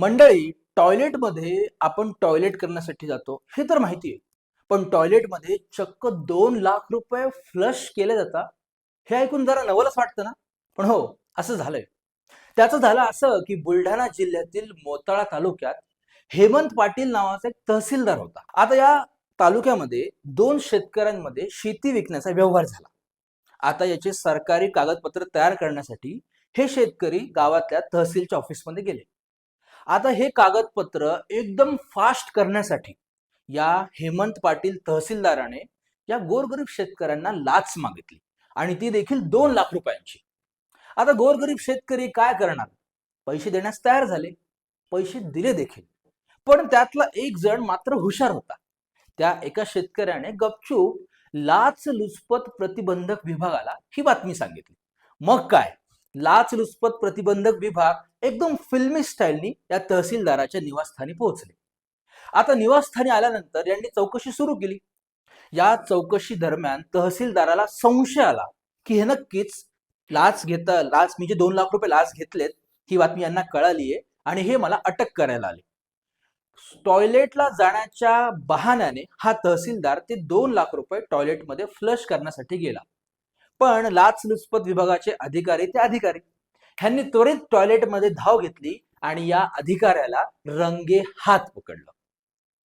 मंडळी, टॉयलेटमध्ये आपण टॉयलेट करण्यासाठी जातो हे तर माहिती आहे. पण टॉयलेटमध्ये चक्क 2 लाख रुपये फ्लश केले जातात हे ऐकून जरा नवलच वाटतं ना. पण हो, असं झालंय. त्याचं झालं असं की बुलढाणा जिल्ह्यातील मोताळा तालुक्यात हेमंत पाटील नावाचा एक तहसीलदार होता. आता या तालुक्यामध्ये 2 शेतकऱ्यांमध्ये शेती विकण्याचा व्यवहार झाला. आता याचे सरकारी कागदपत्र तयार करण्यासाठी हे शेतकरी गावातल्या तहसीलच्या ऑफिसमध्ये गेले. आता हे कागदपत्र एकदम फास्ट करण्यासाठी या हेमंत पाटील तहसीलदाराने या गोरगरीब शेतकऱ्यांना लाच मागितली आणि ती देखील 2 लाख रुपयांची. आता गोरगरीब शेतकरी काय करणार? पैसे देण्यास तयार झाले, पैसे दिले देखील. पण त्यातला एक जण मात्र हुशार होता. त्या एका शेतकऱ्याने गपचूप लाचलुचपत प्रतिबंधक विभागाला ही बातमी सांगितली. मग काय, लाचलुचपत प्रतिबंधक विभाग एकदम फिल्मी स्टाईलनी या तहसीलदाराच्या निवासस्थानी पोहोचले. आता निवासस्थानी आल्यानंतर यांनी चौकशी सुरू केली. या चौकशी दरम्यान तहसीलदाराला संशय आला की हे नक्कीच लाच म्हणजे 2 लाख रुपये लाच घेतलेत, ही बातमी यांना कळाली आहे आणि हे मला अटक करायला आले. टॉयलेटला जाण्याच्या बहाण्याने हा तहसीलदार ते 2 लाख रुपये टॉयलेटमध्ये फ्लश करण्यासाठी गेला. पण लाचलुचपत विभागाचे अधिकारी ह्यांनी त्वरित टॉयलेटमध्ये धाव घेतली आणि या अधिकाऱ्याला रंगे हात पकडलं.